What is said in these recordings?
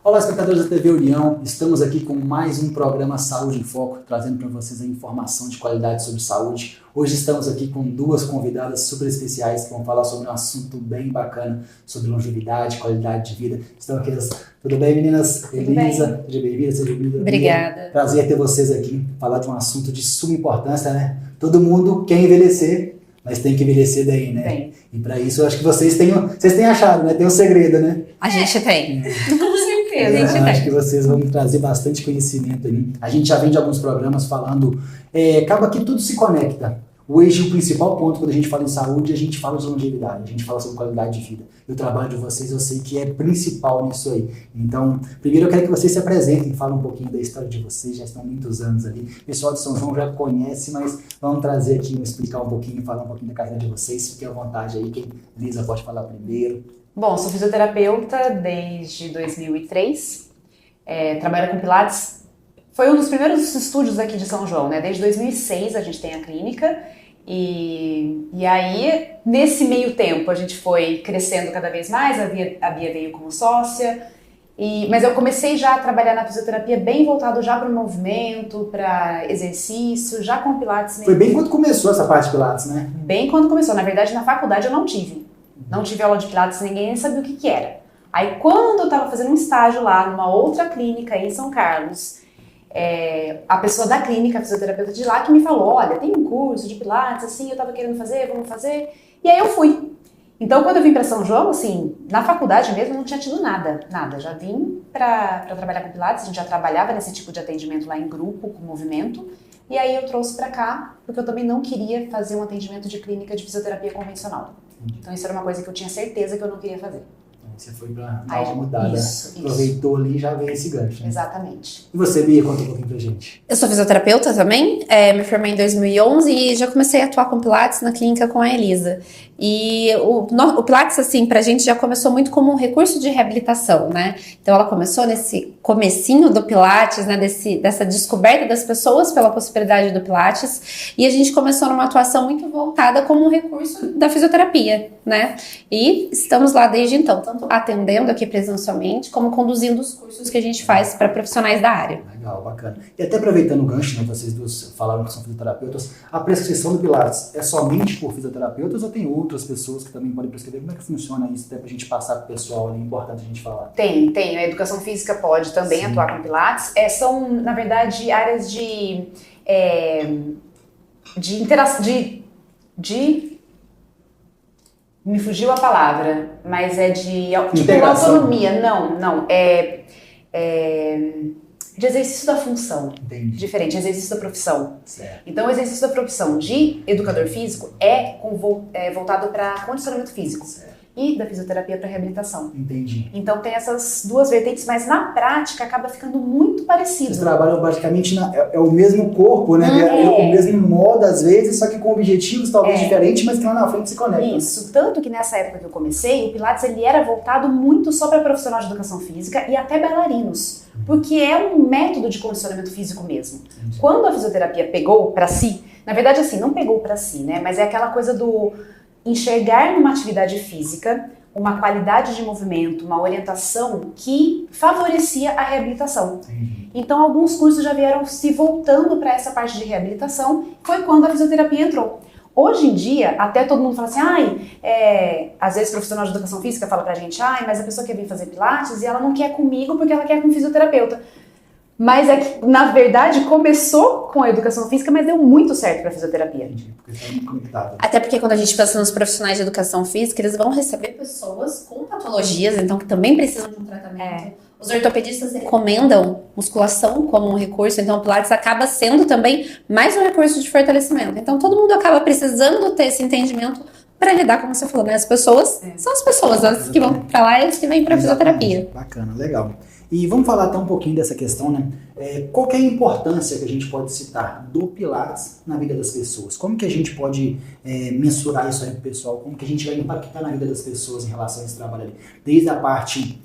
Olá, espectadores da TV União, estamos aqui com mais um programa Saúde em Foco, trazendo para vocês a informação de qualidade sobre saúde. Hoje estamos aqui com duas convidadas super especiais que vão falar sobre um assunto bem bacana, sobre longevidade, qualidade de vida. Estão aqui, tudo bem, meninas? Tudo Elisa, bem. seja bem-vinda, seja bem-vinda. Obrigada. Prazer ter vocês aqui, falar de um assunto de suma importância, né? Todo mundo quer envelhecer, mas tem que envelhecer bem, né? Bem. E para isso eu acho que vocês têm achado, né? Tem um segredo, né? A gente tem. Com certeza, a gente Eu acho tem. que vocês vão trazer bastante conhecimento aí. A gente já vem de alguns programas falando, acaba que tudo se conecta. Hoje o principal ponto quando a gente fala em saúde, a gente fala de longevidade, a gente fala sobre qualidade de vida. E o trabalho de vocês eu sei que é principal nisso aí. Então, primeiro eu quero que vocês se apresentem, falem um pouquinho da história de vocês, já estão muitos anos ali. O pessoal de São João já conhece, mas vamos trazer aqui, explicar um pouquinho, falar um pouquinho da carreira de vocês. Fiquem à vontade aí, quem Lisa pode falar primeiro. Bom, sou fisioterapeuta desde 2003. Trabalho com Pilates. Foi um dos primeiros estúdios aqui de São João, né? Desde 2006 a gente tem a clínica. E aí, nesse meio tempo, a gente foi crescendo cada vez mais. A Bia veio como sócia. Mas eu comecei já a trabalhar na fisioterapia bem voltado já para o movimento, para exercício, já com Pilates mesmo. Foi bem quando começou essa parte de Pilates, né? Bem quando começou. Na verdade, na faculdade eu não tive. Não tive aula de Pilates, ninguém nem sabia o que era. Aí, quando eu estava fazendo um estágio lá, numa outra clínica aí em São Carlos, a pessoa da clínica, a fisioterapeuta de lá, que me falou, olha, tem um curso de Pilates, assim, eu estava querendo fazer, vamos fazer. E aí eu fui. Então, quando eu vim para São João, assim, na faculdade mesmo, eu não tinha tido nada. Já vim para trabalhar com Pilates, a gente já trabalhava nesse tipo de atendimento lá em grupo, com movimento. E aí eu trouxe para cá, porque eu também não queria fazer um atendimento de clínica de fisioterapia convencional. Então isso era uma coisa que eu tinha certeza que eu não queria fazer. Você foi para dar uma mudada, isso. Aproveitou ali e já veio esse gancho. Né? Exatamente. E você, Bia, conta um pouquinho pra gente. Eu sou fisioterapeuta também, me formei em 2011 e já comecei a atuar com Pilates na clínica com a Elisa. E o Pilates, assim, pra gente já começou muito como um recurso de reabilitação, né? Então ela começou nesse comecinho do Pilates, né? Dessa descoberta das pessoas pela possibilidade do Pilates. E a gente começou numa atuação muito voltada como um recurso da fisioterapia, né? E estamos lá desde então, tanto atendendo aqui presencialmente, como conduzindo os cursos que a gente faz para profissionais da área. Legal, bacana. E até aproveitando o gancho, né, vocês duas falaram que são fisioterapeutas, a prescrição do Pilates é somente por fisioterapeutas ou tem outras pessoas que também podem prescrever? Como é que funciona isso? Até pra gente passar pro pessoal, é importante a gente falar. Tem. A educação física pode também atuar com Pilates. São, na verdade, áreas de interação, me fugiu a palavra, mas de autonomia. Não. De exercício da função. Entendi. Diferente, exercício da profissão. Certo. Então, o exercício da profissão de educador físico é voltado para condicionamento físico. Certo. E da fisioterapia para reabilitação. Entendi. Então tem essas duas vertentes, mas na prática acaba ficando muito parecido. Vocês trabalham basicamente, é o mesmo corpo, né? O mesmo modo às vezes, só que com objetivos talvez diferentes, mas que lá na frente se conectam. Isso, tanto que nessa época que eu comecei, o Pilates ele era voltado muito só para profissional de educação física e até bailarinos, porque é um método de condicionamento físico mesmo. Entendi. Quando a fisioterapia pegou para si, na verdade assim, não pegou para si, né? Mas é aquela coisa do enxergar numa atividade física uma qualidade de movimento, uma orientação que favorecia a reabilitação. Entendi. Então, alguns cursos já vieram se voltando para essa parte de reabilitação, foi quando a fisioterapia entrou. Hoje em dia, até todo mundo fala assim, às vezes o profissional de educação física fala pra gente, mas a pessoa quer vir fazer Pilates e ela não quer comigo porque ela quer com fisioterapeuta. Mas é que, na verdade, começou com a educação física, mas deu muito certo para a fisioterapia. Entendi, porque está muito conectado. Até porque quando a gente pensa nos profissionais de educação física, eles vão receber pessoas com patologias, então que também precisam de um tratamento. Os ortopedistas recomendam musculação como um recurso, então o Pilates acaba sendo também mais um recurso de fortalecimento. Então todo mundo acaba precisando ter esse entendimento para lidar, como você falou, né? As pessoas são as pessoas, as que vão para lá e as que vêm para a fisioterapia. Bacana, legal. E vamos falar até um pouquinho dessa questão, né? Qual que é a importância que a gente pode citar do Pilates na vida das pessoas? Como que a gente pode mensurar isso aí pro pessoal? Como que a gente vai impactar na vida das pessoas em relação a esse trabalho ali? Desde a parte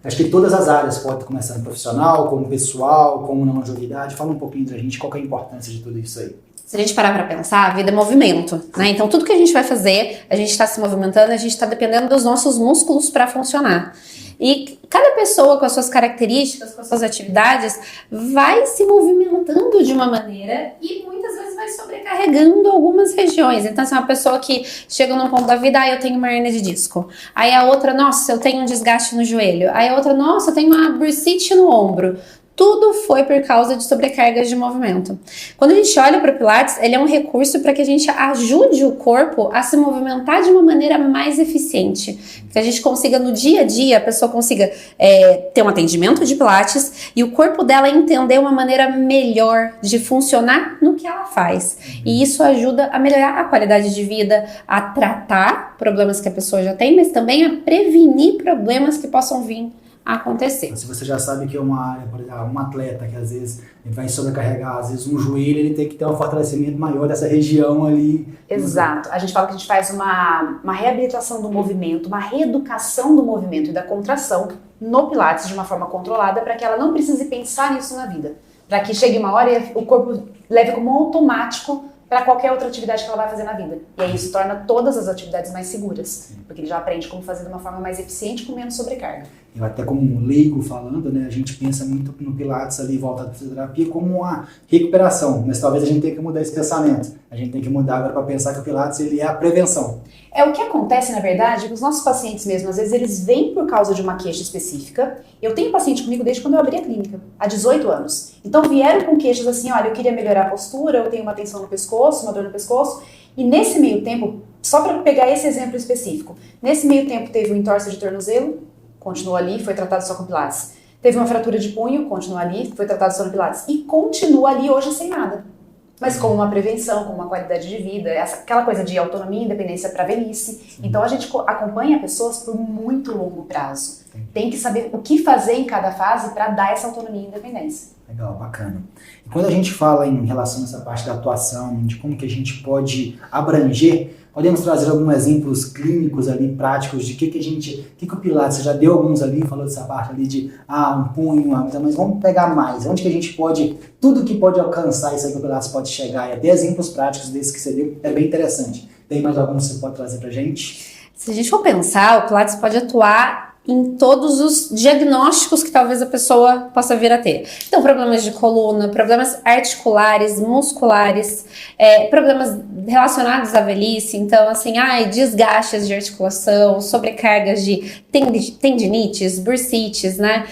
acho que todas as áreas podem começar no profissional, como pessoal, como na longevidade. Fala um pouquinho pra gente qual que é a importância de tudo isso aí. Se a gente parar para pensar, a vida é movimento, né? Então, tudo que a gente vai fazer, a gente está se movimentando, a gente está dependendo dos nossos músculos para funcionar. E cada pessoa com as suas características, com as suas atividades, vai se movimentando de uma maneira e muitas vezes vai sobrecarregando algumas regiões. Então, se é uma pessoa que chega num ponto da vida, eu tenho uma hernia de disco. Aí a outra, nossa, eu tenho um desgaste no joelho. Aí a outra, nossa, eu tenho uma bursite no ombro. Tudo foi por causa de sobrecargas de movimento. Quando a gente olha para o Pilates, ele é um recurso para que a gente ajude o corpo a se movimentar de uma maneira mais eficiente. Que a gente consiga, no dia a dia, a pessoa consiga ter um atendimento de Pilates e o corpo dela entender uma maneira melhor de funcionar no que ela faz. E isso ajuda a melhorar a qualidade de vida, a tratar problemas que a pessoa já tem, mas também a prevenir problemas que possam vir a acontecer. Se você já sabe que é uma área, por exemplo, um atleta que às vezes ele vai sobrecarregar, às vezes um joelho, ele tem que ter um fortalecimento maior dessa região ali. Exato. A gente fala que a gente faz uma reabilitação do movimento, uma reeducação do movimento e da contração no Pilates de uma forma controlada para que ela não precise pensar nisso na vida. Para que chegue uma hora e o corpo leve como automático para qualquer outra atividade que ela vai fazer na vida. E aí isso torna todas as atividades mais seguras, porque ele já aprende como fazer de uma forma mais eficiente com menos sobrecarga. Eu até como leigo falando, né, a gente pensa muito no Pilates ali voltado para a fisioterapia como uma recuperação, mas talvez a gente tenha que mudar esse pensamento. A gente tem que mudar agora para pensar que o Pilates ele é a prevenção. É o que acontece, na verdade, que os nossos pacientes mesmo, às vezes eles vêm por causa de uma queixa específica. Eu tenho paciente comigo desde quando eu abri a clínica, há 18 anos. Então vieram com queixas assim, olha, eu queria melhorar a postura, eu tenho uma tensão no pescoço, uma dor no pescoço. E nesse meio tempo, só para pegar esse exemplo específico, nesse meio tempo teve um entorse de tornozelo, continuou ali, foi tratado só com Pilates. Teve uma fratura de punho, continuou ali, foi tratado só no Pilates. E continua ali hoje sem nada. Mas com uma prevenção, com uma qualidade de vida, aquela coisa de autonomia e independência para a velhice. Sim. Então a gente acompanha pessoas por muito longo prazo. Sim. Tem que saber o que fazer em cada fase para dar essa autonomia e independência. Legal, bacana. E quando a gente fala em relação a essa parte da atuação, de como que a gente pode abranger, podemos trazer alguns exemplos clínicos ali, práticos, de que o Pilates, você já deu alguns ali, falou dessa parte ali de, um punho, mas vamos pegar mais, onde que a gente pode, tudo que pode alcançar isso aí que o Pilates pode chegar, e até exemplos práticos desses que você deu, é bem interessante. Tem mais algum que você pode trazer pra gente? Se a gente for pensar, o Pilates pode atuar em todos os diagnósticos que talvez a pessoa possa vir a ter. Então, problemas de coluna, problemas articulares, musculares, problemas relacionados à velhice, então, assim, desgastes de articulação, sobrecargas de tendinites, bursites, né?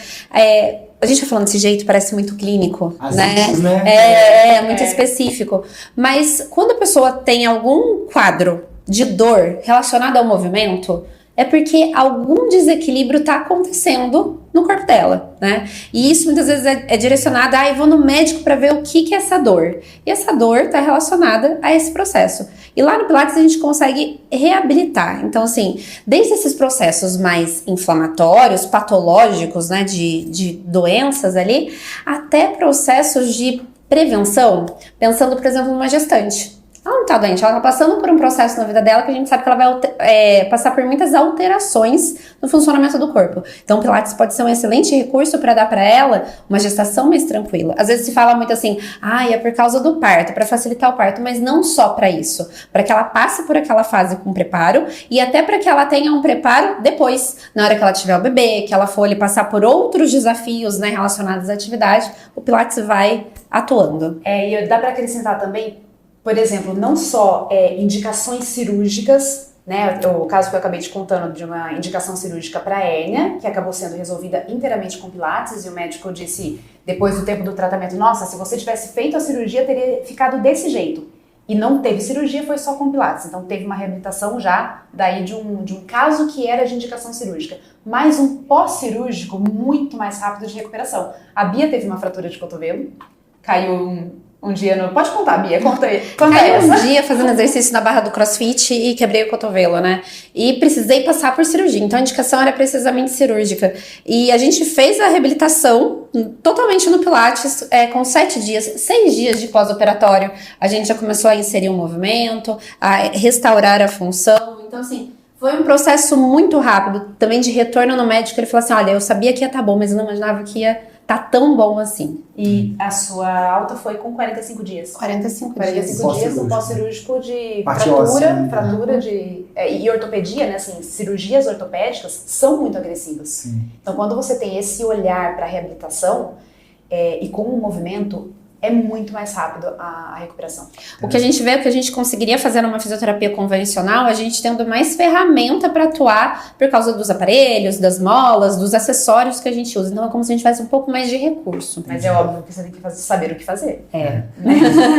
A gente tá falando desse jeito, parece muito clínico, né? É muito específico. Mas quando a pessoa tem algum quadro de dor relacionado ao movimento, é porque algum desequilíbrio está acontecendo no corpo dela, né? E isso muitas vezes é direcionado, eu vou no médico para ver o que é essa dor. E essa dor está relacionada a esse processo. E lá no Pilates a gente consegue reabilitar. Então, assim, desde esses processos mais inflamatórios, patológicos, né, de doenças ali, até processos de prevenção, pensando, por exemplo, numa gestante. Ela não tá doente, ela tá passando por um processo na vida dela que a gente sabe que ela vai passar por muitas alterações no funcionamento do corpo. Então o Pilates pode ser um excelente recurso para dar para ela uma gestação mais tranquila. Às vezes se fala muito assim, é por causa do parto, para facilitar o parto, mas não só para isso, para que ela passe por aquela fase com preparo e até para que ela tenha um preparo depois, na hora que ela tiver o bebê, que ela for ali passar por outros desafios, né, relacionados à atividade, o Pilates vai atuando. E dá para acrescentar também, por exemplo, não só indicações cirúrgicas, né? O caso que eu acabei te contando de uma indicação cirúrgica para hérnia, que acabou sendo resolvida inteiramente com Pilates, e o médico disse, depois do tempo do tratamento, nossa, se você tivesse feito a cirurgia, teria ficado desse jeito. E não teve cirurgia, foi só com Pilates. Então teve uma reabilitação já daí de um caso que era de indicação cirúrgica. Mais um pós-cirúrgico muito mais rápido de recuperação. A Bia teve uma fratura de cotovelo, caiu um dia no... Pode contar, Bia, conta aí. Caiu um dia fazendo exercício na barra do CrossFit e quebrei o cotovelo, né? E precisei passar por cirurgia, então a indicação era precisamente cirúrgica. E a gente fez a reabilitação totalmente no Pilates, com 6 dias de pós-operatório. A gente já começou a inserir um movimento, a restaurar a função. Então, assim, foi um processo muito rápido, também de retorno no médico. Ele falou assim, olha, eu sabia que ia estar bom, mas eu não imaginava que ia tá tão bom assim. E a sua alta foi com 45 dias? 45 dias no pós-cirúrgico de fratura e ortopedia, né? Assim, cirurgias ortopédicas são muito agressivas. Sim. Então, quando você tem esse olhar para a reabilitação e com o movimento, é muito mais rápido a recuperação. O que a gente vê, o que a gente conseguiria fazer numa fisioterapia convencional, a gente tendo mais ferramenta para atuar por causa dos aparelhos, das molas, dos acessórios que a gente usa. Então é como se a gente tivesse um pouco mais de recurso. Mas é óbvio que você tem que saber o que fazer.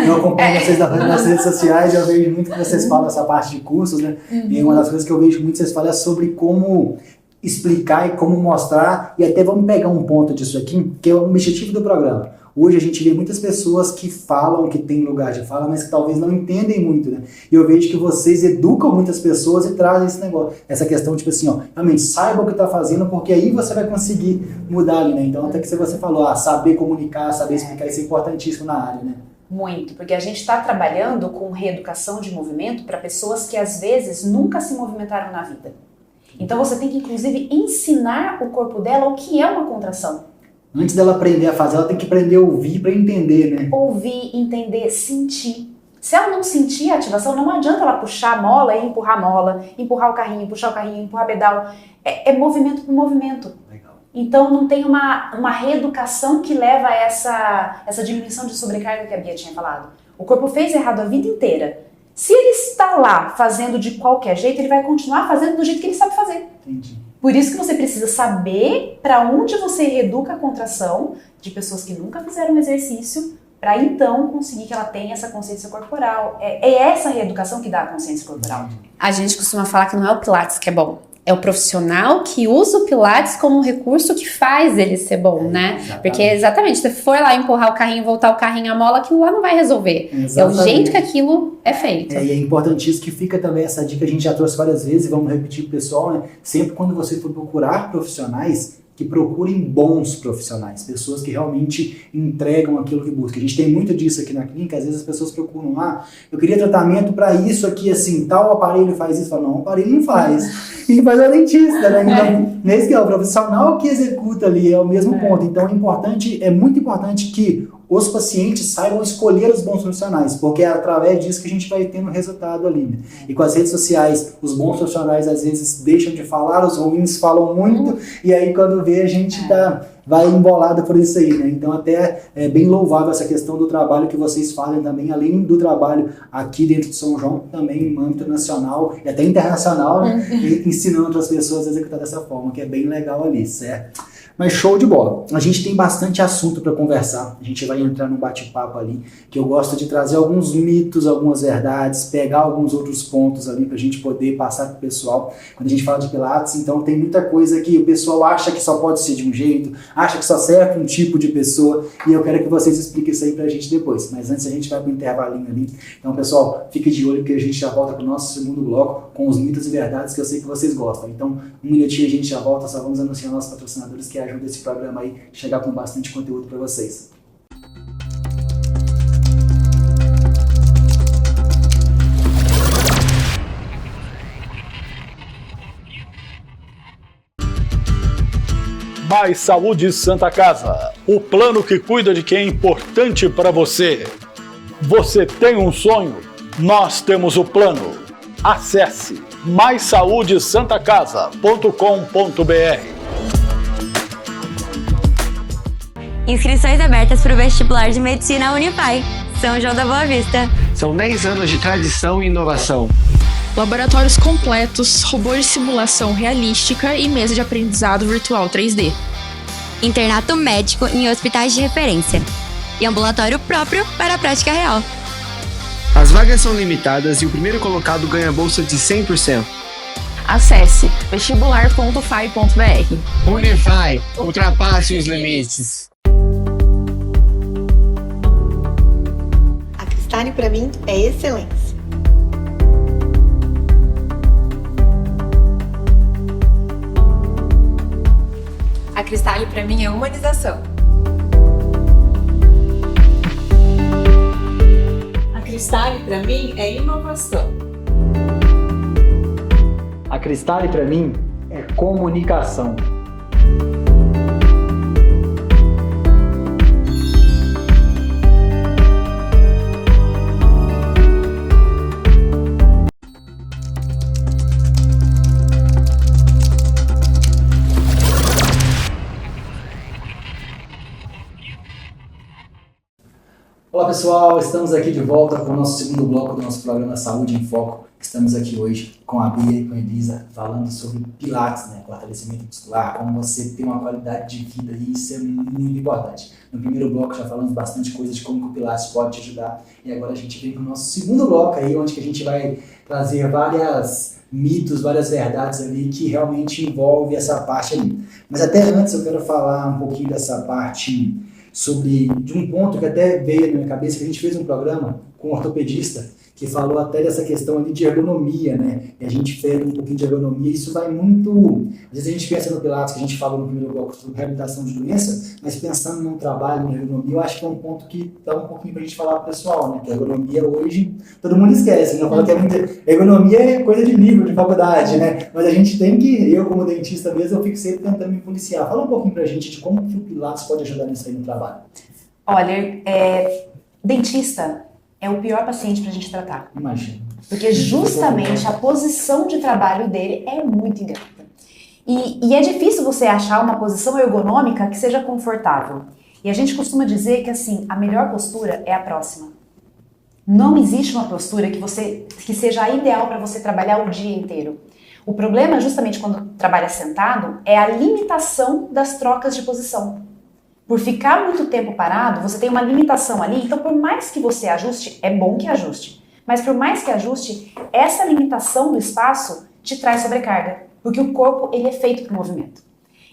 Eu acompanho vocês nas redes sociais, eu vejo muito que vocês falam essa parte de cursos, né? E uma das coisas que eu vejo muito que vocês falam é sobre como explicar e como mostrar, e até vamos pegar um ponto disso aqui, que é o objetivo do programa. Hoje a gente vê muitas pessoas que falam que tem lugar de fala, mas que talvez não entendem muito, né? E eu vejo que vocês educam muitas pessoas e trazem esse negócio, essa questão, tipo assim, ó, realmente saiba o que tá fazendo, porque aí você vai conseguir mudar ali, né? Então até que você falou, saber comunicar, saber explicar, isso é importantíssimo na área, né? Muito, porque a gente está trabalhando com reeducação de movimento para pessoas que às vezes nunca se movimentaram na vida. Então você tem que inclusive ensinar o corpo dela o que é uma contração. Antes dela aprender a fazer, ela tem que aprender a ouvir para entender, né? Ouvir, entender, sentir. Se ela não sentir a ativação, não adianta ela puxar a mola e empurrar a mola, empurrar o carrinho, puxar o carrinho, empurrar o pedal. É movimento por movimento. Legal. Então não tem uma reeducação que leva a essa diminuição de sobrecarga que a Bia tinha falado. O corpo fez errado a vida inteira. Se ele está lá fazendo de qualquer jeito, ele vai continuar fazendo do jeito que ele sabe fazer. Entendi. Por isso que você precisa saber para onde você reeduca a contração de pessoas que nunca fizeram exercício, para então conseguir que ela tenha essa consciência corporal. É essa reeducação que dá a consciência corporal. A gente costuma falar que não é o Pilates que é bom. É o profissional que usa o Pilates como um recurso que faz ele ser bom, né? Exatamente. Porque, exatamente, se você for lá empurrar o carrinho, voltar o carrinho à mola, aquilo lá não vai resolver. Exatamente. É o jeito que aquilo é feito. E é importantíssimo que fica também essa dica que a gente já trouxe várias vezes, e vamos repetir pro pessoal, né? Sempre quando você for procurar profissionais, que procurem bons profissionais, pessoas que realmente entregam aquilo que busca. A gente tem muito disso aqui na clínica, às vezes as pessoas procuram eu queria tratamento para isso aqui, assim, tal aparelho faz isso. Fala, não, o aparelho não faz. E faz a dentista, né? Então, nesse que é o profissional que executa ali, é o mesmo ponto. Então, é muito importante que os pacientes saibam escolher os bons profissionais, porque é através disso que a gente vai tendo resultado ali, né? E com as redes sociais, os bons profissionais às vezes deixam de falar, os ruins falam muito, e aí quando vê a gente vai embolado por isso aí, né? Então até é bem louvável essa questão do trabalho que vocês fazem também, além do trabalho aqui dentro de São João, também no âmbito nacional e até internacional, né? Ensinando outras pessoas a executar dessa forma, que é bem legal ali, certo? Mas show de bola. A gente tem bastante assunto para conversar. A gente vai entrar num bate-papo ali, que eu gosto de trazer alguns mitos, algumas verdades, pegar alguns outros pontos ali para a gente poder passar para o pessoal. Quando a gente fala de Pilates, então tem muita coisa que o pessoal acha que só pode ser de um jeito, acha que só serve para um tipo de pessoa, e eu quero que vocês expliquem isso aí para a gente depois. Mas antes a gente vai para o intervalinho ali. Então, pessoal, fique de olho porque a gente já volta para o nosso segundo bloco com os mitos e verdades que eu sei que vocês gostam. Então, um minutinho a gente já volta, só vamos anunciar nossos patrocinadores que ajuda esse programa aí chegar com bastante conteúdo para vocês. Mais Saúde Santa Casa, o plano que cuida de quem é importante para você. Você tem um sonho? Nós temos o plano. Acesse maissaudesantacasa.com.br. Inscrições abertas para o vestibular de medicina Unify, São João da Boa Vista. São 10 anos de tradição e inovação. Laboratórios completos, robôs de simulação realística e mesa de aprendizado virtual 3D. Internato médico em hospitais de referência. E ambulatório próprio para a prática real. As vagas são limitadas e o primeiro colocado ganha bolsa de 100%. Acesse vestibular.fai.br. Unify, ultrapasse os limites. A Cristale para mim é excelência. A Cristale para mim é humanização. A Cristale para mim é inovação. A Cristale para mim é comunicação. pessoal, estamos aqui de volta com o nosso segundo bloco do nosso programa Saúde em Foco. Estamos aqui hoje com a Bia e com a Elisa falando sobre Pilates, né, fortalecimento muscular, como você ter uma qualidade de vida, e isso é muito importante. No primeiro bloco já falamos bastante coisa de como que o Pilates pode te ajudar, e agora a gente vem para o nosso segundo bloco aí, onde que a gente vai trazer várias mitos, várias verdades ali que realmente envolve essa parte ali. Mas até antes eu quero falar um pouquinho dessa parte de um ponto que até veio na minha cabeça, que a gente fez um programa com um ortopedista que falou até dessa questão ali de ergonomia, né? E a gente fez um pouquinho de ergonomia, isso vai muito... Às vezes a gente pensa no Pilates, que a gente falou no primeiro bloco sobre reabilitação de doença, mas pensando num trabalho, na ergonomia, eu acho que é um ponto que dá um pouquinho pra gente falar pro pessoal, né? Que a ergonomia hoje, todo mundo esquece, né? Fala que ergonomia é coisa de livro, de faculdade, né? Mas a gente tem que, eu como dentista mesmo, eu fico sempre tentando me policiar. Fala um pouquinho pra gente de como que o Pilates pode ajudar nisso aí no trabalho. Olha, dentista é o pior paciente pra gente tratar. Imagina. Porque justamente a posição de trabalho dele é muito ingrata. E é difícil você achar uma posição ergonômica que seja confortável. E a gente costuma dizer que assim, a melhor postura é a próxima. Não existe uma postura que seja ideal para você trabalhar o dia inteiro. O problema, justamente quando trabalha sentado, é a limitação das trocas de posição. Por ficar muito tempo parado, você tem uma limitação ali, então por mais que você ajuste, é bom que ajuste, mas por mais que ajuste, essa limitação do espaço te traz sobrecarga, porque o corpo ele é feito para o movimento.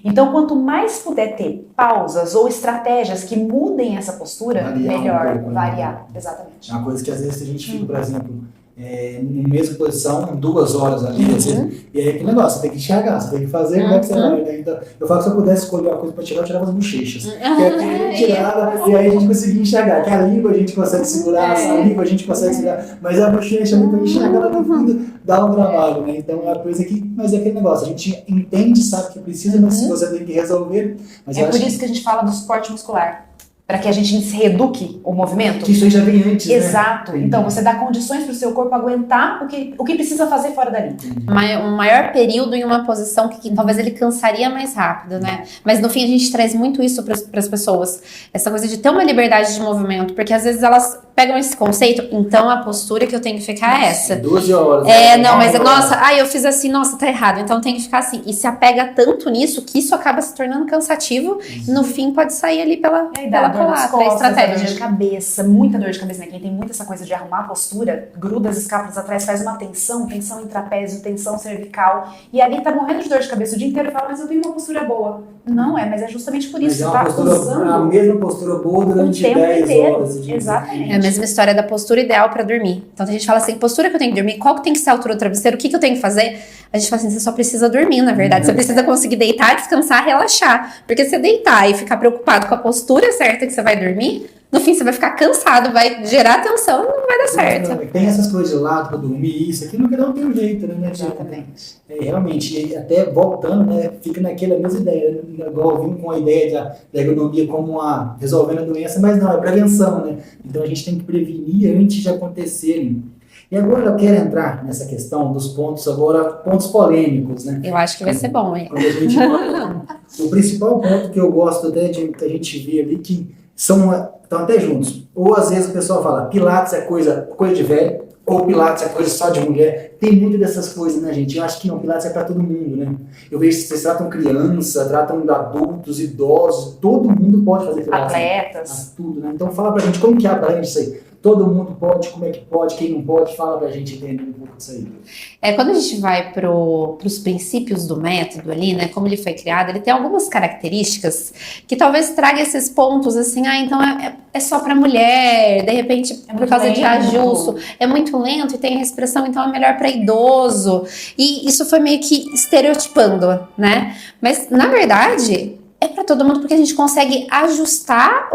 Então quanto mais puder ter pausas ou estratégias que mudem essa postura, melhor variar, exatamente. É uma coisa que às vezes a gente fica, por exemplo, na mesma posição, 2 horas ali, assim, e aí aquele negócio, você tem que enxergar, você tem que fazer, como é que você vai, né? Então, eu falo que se eu pudesse escolher uma coisa para tirar, eu tirava as bochechas. Que é tirada, e aí a gente conseguia enxergar, que a língua a gente consegue segurar, a saliva a gente consegue segurar, mas a bochecha, para enxergar lá no fundo, dá um trabalho, né? Então é uma coisa que, mas é aquele negócio, a gente entende, sabe que precisa, mas se você tem que resolver. Mas é por isso que a gente fala do suporte muscular. Para que a gente reeduque o movimento. Que isso já vem antes, exato. Né? Então, você dá condições para o seu corpo aguentar o que precisa fazer fora dali. Um maior período em uma posição que talvez ele cansaria mais rápido, né? Mas no fim a gente traz muito isso para as pessoas. Essa coisa de ter uma liberdade de movimento. Porque às vezes elas pegam esse conceito, então a postura que eu tenho que ficar é essa. 12 horas. Nossa, eu fiz assim, nossa, tá errado. Então tem que ficar assim. E se apega tanto nisso que isso acaba se tornando cansativo. E no fim pode sair ali pela dor nas costas, estratégia, dor de cabeça, muita dor de cabeça, né? Quem tem muito essa coisa de arrumar a postura, gruda as escápulas atrás, faz uma tensão em trapézio, tensão cervical, e ali tá morrendo de dor de cabeça o dia inteiro e fala, mas eu tenho uma postura boa. Não é, mas é justamente por isso, tá usando a mesma postura boa durante 10 horas. Exatamente. É a mesma história da postura ideal pra dormir. Então a gente fala assim, postura que eu tenho que dormir, qual que tem que ser a altura do travesseiro, o que eu tenho que fazer? A gente fala assim, você só precisa dormir, na verdade. Você precisa conseguir deitar, descansar, relaxar. Porque se você deitar e ficar preocupado com a postura certa que você vai dormir, no fim você vai ficar cansado, vai gerar tensão e não vai dar certo. Tem essas coisas de lado pra dormir, isso aqui, não não tem um jeito, né? Exatamente. Realmente, e até voltando, né, fica naquela mesma ideia, igual vimos com a ideia da ergonomia como resolvendo a doença, mas não, é prevenção, né? Então a gente tem que prevenir antes de acontecerem. E agora eu quero entrar nessa questão dos pontos polêmicos, né? Eu acho que vai ser bom, hein? Quando a gente o principal ponto que eu gosto até que a gente vê ali, que estão até juntos. Ou às vezes o pessoal fala, Pilates é coisa de velho, ou Pilates é coisa só de mulher. Tem muito dessas coisas, né, gente? Eu acho que não, Pilates é para todo mundo, né? Eu vejo que vocês tratam criança, tratam adultos, idosos, todo mundo pode fazer Pilates. Atletas. Tudo, né? Então fala pra gente como que aprende isso aí. Todo mundo pode, como é que pode, quem não pode, fala pra gente entender um pouco disso aí. Quando a gente vai pros princípios do método ali, né, como ele foi criado, ele tem algumas características que talvez traga esses pontos assim, então é só pra mulher, de repente por causa de ajuste, é muito lento e tem respiração, então é melhor pra idoso, e isso foi meio que estereotipando, né, mas na verdade é pra todo mundo porque a gente consegue ajustar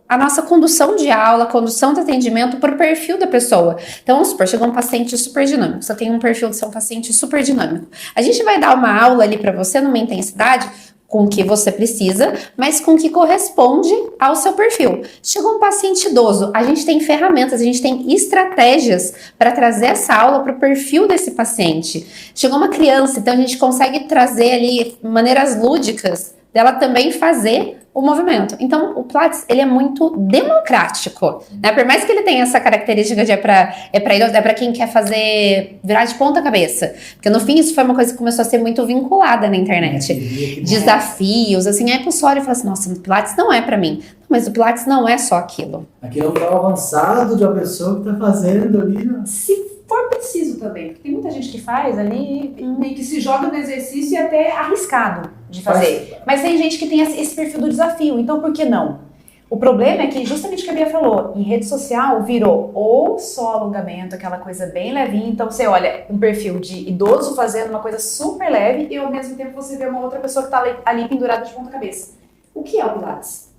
a nossa condução de aula, condução de atendimento para o perfil da pessoa. Então, vamos supor, chegou um paciente super dinâmico, você tem um perfil de ser um paciente super dinâmico. A gente vai dar uma aula ali para você numa intensidade com o que você precisa, mas com o que corresponde ao seu perfil. Chegou um paciente idoso, a gente tem ferramentas, a gente tem estratégias para trazer essa aula para o perfil desse paciente. Chegou uma criança, então a gente consegue trazer ali maneiras lúdicas dela também fazer o movimento. Então, o Pilates, ele é muito democrático, né? Por mais que ele tenha essa característica de é pra quem quer fazer virar de ponta cabeça. Porque no fim, isso foi uma coisa que começou a ser muito vinculada na internet. Desafios, assim, aí a pessoa olha e fala assim, nossa, o Pilates não é pra mim. Mas o Pilates não é só aquilo. Aqui é um grau avançado de uma pessoa que tá fazendo ali, né? Se for preciso também, porque tem muita gente que faz ali, meio que se joga no exercício e até arriscado de fazer. Mas tem gente que tem esse perfil do desafio, então por que não? O problema é que, justamente o que a Bia falou, em rede social virou ou só alongamento, aquela coisa bem levinha, então você olha um perfil de idoso fazendo uma coisa super leve e ao mesmo tempo você vê uma outra pessoa que tá ali pendurada de ponta cabeça. O que é o Pilates?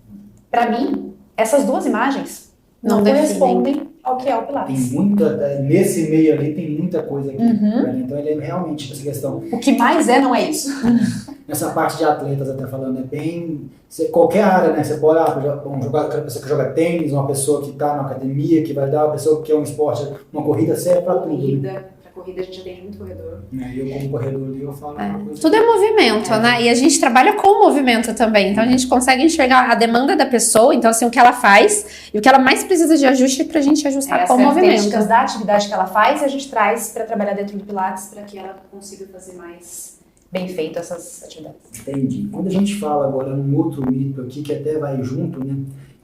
Pra mim, essas duas imagens não correspondem ao que é o Pilates. Tem muita, nesse meio ali tem muita coisa aqui. Então ele é realmente essa questão. O que mais não é isso. Nessa parte de atletas, até falando, é bem... qualquer área, né? Você pode uma pessoa que joga tênis, uma pessoa que está na academia, que vai dar, uma pessoa que é um esporte, uma corrida, serve para tudo. Pra corrida a gente atende muito corredor. Eu como corredor ali, eu falo uma coisa. Tudo é movimento, né? E a gente trabalha com movimento também. Então a gente consegue enxergar a demanda da pessoa, então assim, o que ela faz e o que ela mais precisa de ajuste pra gente ajustar com o movimento. As características da atividade que ela faz, a gente traz para trabalhar dentro do Pilates para que ela consiga fazer mais bem feito essas atividades. Entendi. Quando a gente fala agora num outro mito aqui, que até vai junto, né?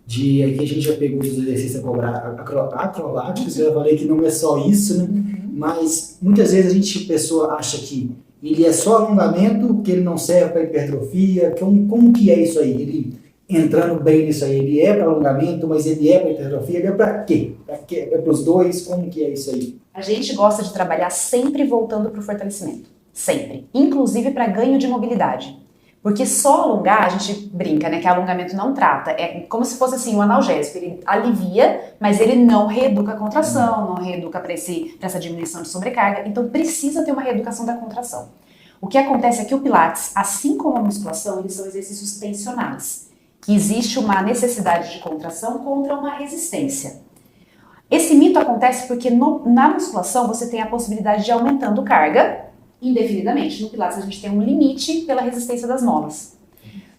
De aqui a gente já pegou os exercícios acrobáticos, eu já falei que não é só isso, né? Mas muitas vezes a pessoa acha que ele é só alongamento, que ele não serve para hipertrofia. Como que é isso aí? Ele entrando bem nisso aí, ele é para alongamento, mas ele é para hipertrofia, ele é para quê? É para os dois? Como que é isso aí? A gente gosta de trabalhar sempre voltando para o fortalecimento. Sempre. Inclusive para ganho de mobilidade. Porque só alongar, a gente brinca, né? Que alongamento não trata. É como se fosse assim, um analgésico. Ele alivia, mas ele não reeduca a contração, não reeduca para essa diminuição de sobrecarga. Então precisa ter uma reeducação da contração. O que acontece é que o Pilates, assim como a musculação, eles são exercícios tensionais. Que existe uma necessidade de contração contra uma resistência. Esse mito acontece porque na musculação você tem a possibilidade de ir aumentando carga indefinidamente. No Pilates a gente tem um limite pela resistência das molas.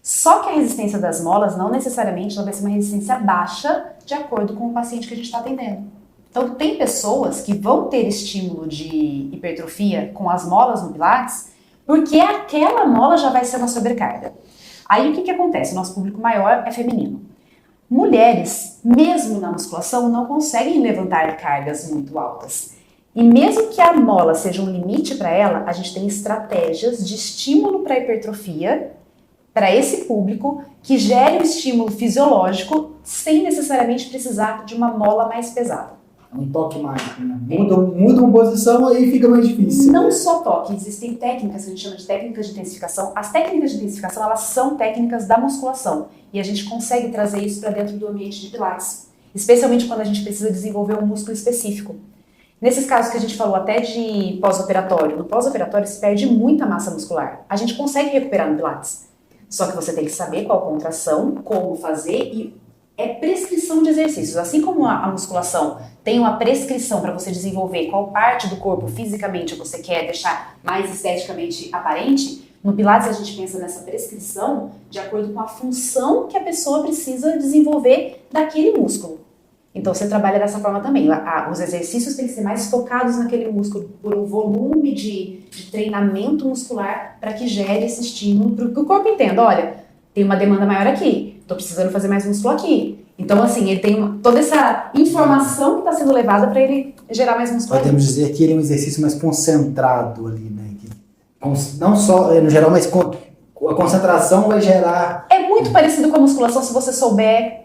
Só que a resistência das molas não necessariamente ela vai ser uma resistência baixa de acordo com o paciente que a gente está atendendo. Então tem pessoas que vão ter estímulo de hipertrofia com as molas no Pilates porque aquela mola já vai ser uma sobrecarga. Aí o que acontece? O nosso público maior é feminino. Mulheres, mesmo na musculação, não conseguem levantar cargas muito altas. E mesmo que a mola seja um limite para ela, a gente tem estratégias de estímulo para hipertrofia para esse público que gere um estímulo fisiológico sem necessariamente precisar de uma mola mais pesada. Um toque mágico, né? Muda uma posição, aí fica mais difícil. Não só toque, existem técnicas que a gente chama de técnicas de intensificação. As técnicas de intensificação, elas são técnicas da musculação. E a gente consegue trazer isso para dentro do ambiente de Pilates. Especialmente quando a gente precisa desenvolver um músculo específico. Nesses casos que a gente falou até de pós-operatório, no pós-operatório se perde muita massa muscular. A gente consegue recuperar no Pilates. Só que você tem que saber qual contração, como fazer e é prescrição de exercícios. Assim como a musculação tem uma prescrição para você desenvolver qual parte do corpo fisicamente você quer deixar mais esteticamente aparente, no Pilates a gente pensa nessa prescrição de acordo com a função que a pessoa precisa desenvolver daquele músculo. Então você trabalha dessa forma também. Os exercícios têm que ser mais focados naquele músculo por um volume de treinamento muscular para que gere esse estímulo, para que o corpo entenda, olha, tem uma demanda maior aqui, estou precisando fazer mais músculo aqui. Então assim, ele tem toda essa informação que está sendo levada para ele gerar mais músculo. Podemos dizer que ele é um exercício mais concentrado ali, né? Não só no geral, mas a concentração vai gerar... É muito parecido com a musculação se você souber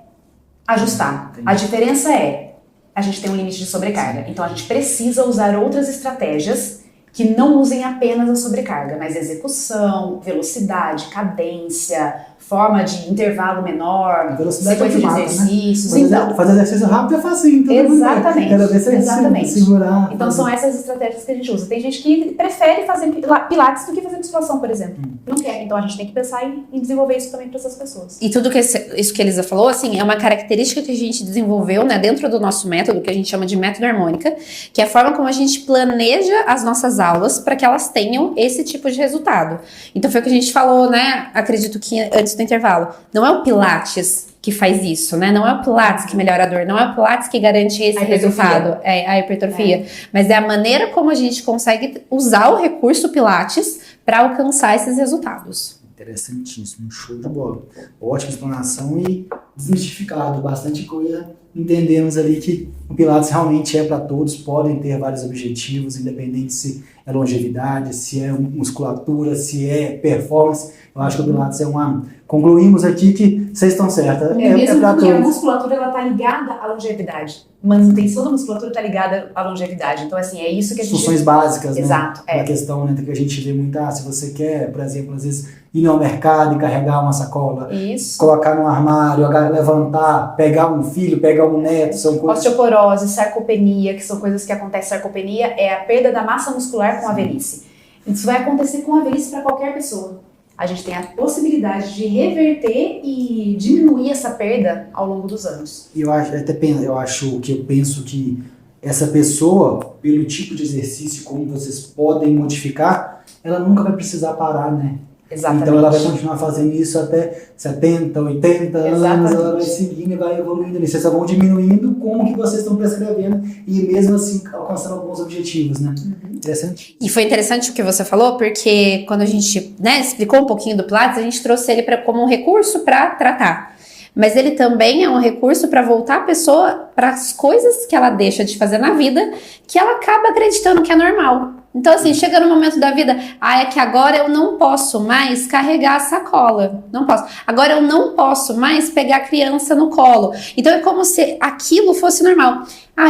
ajustar. Entendi. A diferença é, a gente tem um limite de sobrecarga, então a gente precisa usar outras estratégias que não usem apenas a sobrecarga, mas execução, velocidade, cadência, forma de intervalo menor, sequência de exercícios. Né? Então, fazer exercício rápido é fácil. Então exatamente. Quero ver se exatamente. Segurar. Então são essas estratégias que a gente usa. Tem gente que prefere fazer pilates do que fazer musculação, por exemplo. Não quer. Então a gente tem que pensar em desenvolver isso também para essas pessoas. E tudo isso que a Elisa falou, assim, é uma característica que a gente desenvolveu, né, dentro do nosso método, que a gente chama de método harmônica, que é a forma como a gente planeja as nossas as aulas para que elas tenham esse tipo de resultado. Então foi o que a gente falou, né? Acredito que antes do intervalo. Não é o Pilates que faz isso, né? Não é o Pilates que melhora a dor, não é o Pilates que garante esse resultado, a hipertrofia, mas é a maneira como a gente consegue usar o recurso Pilates para alcançar esses resultados. Interessantíssimo, show de bola. Ótima explanação e desmistificado bastante coisa. Entendemos ali que o Pilates realmente é para todos, podem ter vários objetivos, independente se é longevidade, se é musculatura, se é performance. Eu acho que o Pilates é uma... Concluímos aqui que vocês estão certas. Mesmo porque a musculatura ela tá ligada à longevidade. Manutenção da musculatura está ligada à longevidade. Então, assim, é isso que a gente... Funções básicas, né? Exato. A questão, né, que a gente vê muito, se você quer, por exemplo, às vezes ir ao mercado e carregar uma sacola, colocar no armário, levantar, pegar um filho, pegar um neto, são coisas... Osteoporose, sarcopenia, que são coisas que acontecem. Sarcopenia é a perda da massa muscular com a velhice. Isso vai acontecer com a velhice para qualquer pessoa. A gente tem a possibilidade de reverter e diminuir essa perda ao longo dos anos. E eu penso que essa pessoa, pelo tipo de exercício, como vocês podem modificar, ela nunca vai precisar parar, né? Exatamente. Então ela vai continuar fazendo isso até 70, 80 anos, ela vai seguindo e vai evoluindo. Vocês só vão diminuindo como que vocês estão prescrevendo e mesmo assim alcançando alguns objetivos, né? Interessante. E foi interessante o que você falou, porque quando a gente, né, explicou um pouquinho do Pilates, a gente trouxe ele como um recurso para tratar. Mas ele também é um recurso para voltar a pessoa para as coisas que ela deixa de fazer na vida, que ela acaba acreditando que é normal. Então, assim, chega no momento da vida, é que agora eu não posso mais carregar a sacola. Não posso. Agora eu não posso mais pegar a criança no colo. Então, é como se aquilo fosse normal.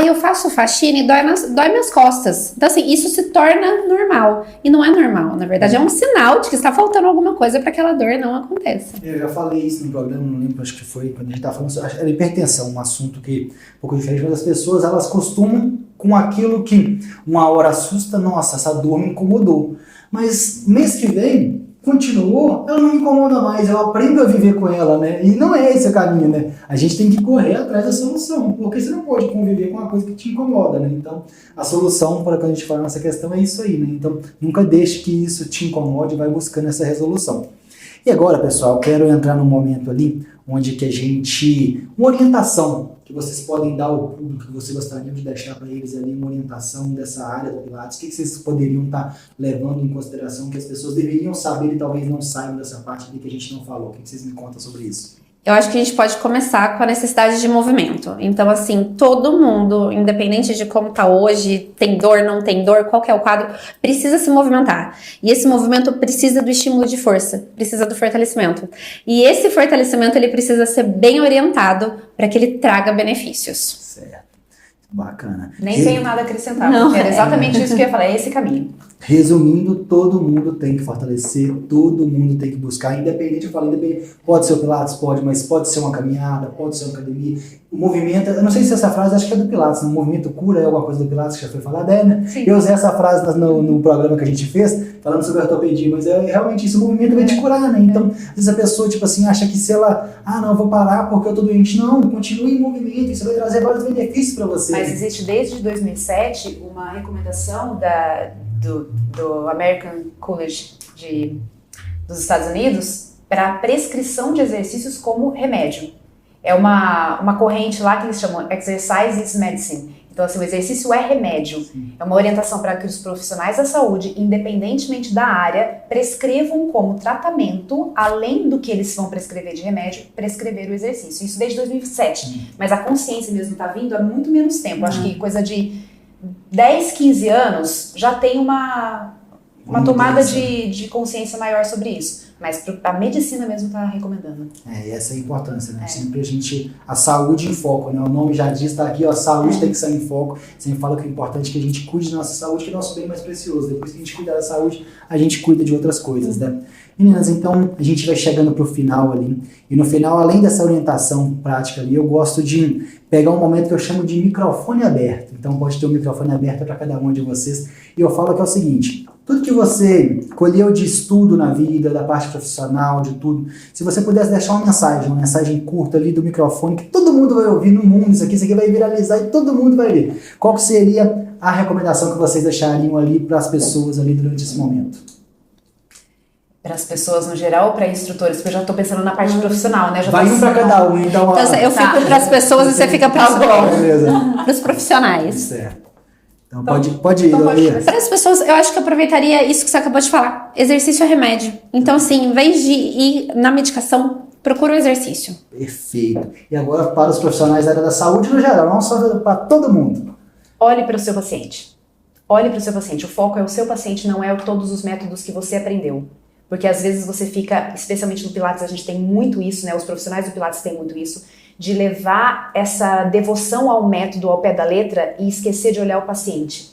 Eu faço faxina e dói minhas costas. Então, assim, isso se torna normal. E não é normal. Na verdade, é um sinal de que está faltando alguma coisa para que aquela dor não aconteça. Eu já falei isso no programa, não lembro, acho que foi quando a gente estava falando sobre a hipertensão, um assunto que é um pouco diferente, mas as pessoas, elas costumam com aquilo que uma hora assusta, nossa, essa dor me incomodou. Mas mês que vem, continuou, ela não me incomoda mais, eu aprendo a viver com ela, né? E não é esse o caminho, né? A gente tem que correr atrás da solução, porque você não pode conviver com uma coisa que te incomoda, né? Então, a solução para quando a gente fala nessa questão é isso aí, né? Então, nunca deixe que isso te incomode, vai buscando essa resolução. E agora, pessoal, eu quero entrar num momento ali, onde que a gente... uma orientação que vocês podem dar ao público, que vocês gostariam de deixar para eles ali, uma orientação dessa área do Pilates, o que vocês poderiam estar levando em consideração, que as pessoas deveriam saber e talvez não saibam dessa parte ali que a gente não falou. O que vocês me contam sobre isso? Eu acho que a gente pode começar com a necessidade de movimento. Então, assim, todo mundo, independente de como tá hoje, tem dor, não tem dor, qual que é o quadro, precisa se movimentar. E esse movimento precisa do estímulo de força, precisa do fortalecimento. E esse fortalecimento, ele precisa ser bem orientado para que ele traga benefícios. Certo. Bacana. Nem tenho nada a acrescentar, não, porque era exatamente isso que eu ia falar, é esse caminho. Resumindo, todo mundo tem que fortalecer, todo mundo tem que buscar, independente, eu falo independente, pode ser o Pilates, pode, mas pode ser uma caminhada, pode ser uma academia. O movimento, eu não sei se essa frase, acho que é do Pilates, o movimento cura é alguma coisa do Pilates que já foi falada, né? Sim. Eu usei essa frase no programa que a gente fez, falando sobre ortopedia, mas é realmente isso, o movimento vai te curar, né? Então, às vezes a pessoa, tipo assim, acha que se ela, não, eu vou parar porque eu tô doente. Não, continue em movimento, isso vai trazer vários benefícios para você. Mas existe desde 2007 uma recomendação do American College dos Estados Unidos para prescrição de exercícios como remédio. É uma corrente lá que eles chamam Exercise is Medicine. Então, assim, o exercício é remédio. Sim. É uma orientação para que os profissionais da saúde, independentemente da área, prescrevam como tratamento, além do que eles vão prescrever de remédio, prescrever o exercício. Isso desde 2007. Mas a consciência mesmo está vindo há muito menos tempo. Acho que coisa de 10, 15 anos já tem uma tomada de consciência maior sobre isso. Mas a medicina mesmo está recomendando. E essa é a importância, né? Sempre a saúde em foco, né? O nome já diz, está aqui, saúde tem que estar em foco. Sempre fala que o importante é que a gente cuide da nossa saúde, que é o nosso bem mais precioso. Depois que a gente cuida da saúde, a gente cuida de outras coisas, né? Meninas, então a gente vai chegando pro final ali. E no final, além dessa orientação prática ali, eu gosto de pegar um momento que eu chamo de microfone aberto. Então pode ter um microfone aberto para cada um de vocês. E eu falo que é o seguinte: tudo que você colheu de estudo na vida, da parte profissional, de tudo, se você pudesse deixar uma mensagem curta ali do microfone, que todo mundo vai ouvir no mundo, isso aqui vai viralizar e todo mundo vai ver. Qual que seria a recomendação que vocês deixariam ali para as pessoas ali durante esse momento? Para as pessoas no geral ou para instrutores? Porque eu já estou pensando na parte profissional, né? Vai um para cada um, então... Então, eu fico para as pessoas e você fica para os profissionais. Certo. Então pode ir, então as pessoas, eu acho que eu aproveitaria isso que você acabou de falar. Exercício é remédio. Então, assim, em vez de ir na medicação, procura o exercício. Perfeito. E agora para os profissionais da área da saúde no geral, não só para todo mundo. Olhe para o seu paciente. Olhe para o seu paciente. O foco é o seu paciente, não é todos os métodos que você aprendeu. Porque às vezes você fica, especialmente no Pilates, a gente tem muito isso, né? Os profissionais do Pilates têm muito isso, de levar essa devoção ao método, ao pé da letra e esquecer de olhar o paciente.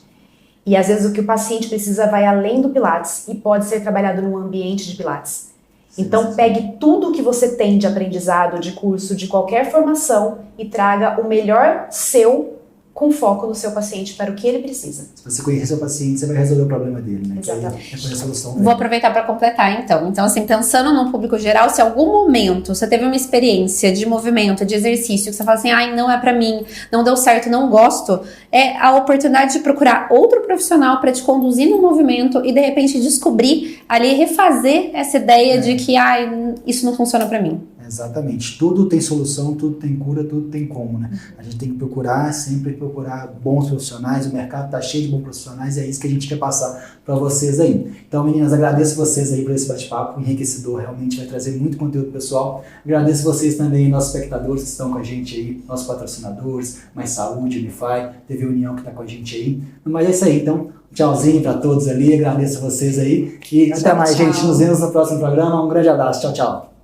E às vezes o que o paciente precisa vai além do Pilates e pode ser trabalhado num ambiente de Pilates. Então pegue tudo que você tem de aprendizado, de curso, de qualquer formação e traga o melhor seu com foco no seu paciente para o que ele precisa. Se você conhecer seu paciente, você vai resolver o problema dele, né? Exatamente. É a solução. Vou aproveitar para completar, então. Então, assim, pensando no público geral, se em algum momento você teve uma experiência de movimento, de exercício, que você fala assim, ai, não é para mim, não deu certo, não gosto, é a oportunidade de procurar outro profissional para te conduzir no movimento e, de repente, descobrir ali, refazer essa ideia de que, ai, isso não funciona para mim. Exatamente. Tudo tem solução, tudo tem cura, tudo tem como, né? A gente tem que procurar, sempre procurar bons profissionais, o mercado tá cheio de bons profissionais e é isso que a gente quer passar para vocês aí. Então, meninas, agradeço vocês aí por esse bate-papo enriquecedor, realmente vai trazer muito conteúdo pessoal. Agradeço vocês também, nossos espectadores que estão com a gente aí, nossos patrocinadores, Mais Saúde, Unify, TV União que tá com a gente aí. Mas é isso aí, então, tchauzinho para todos ali, agradeço a vocês aí e até mais, gente. Nos vemos no próximo programa. Um grande abraço, tchau, tchau.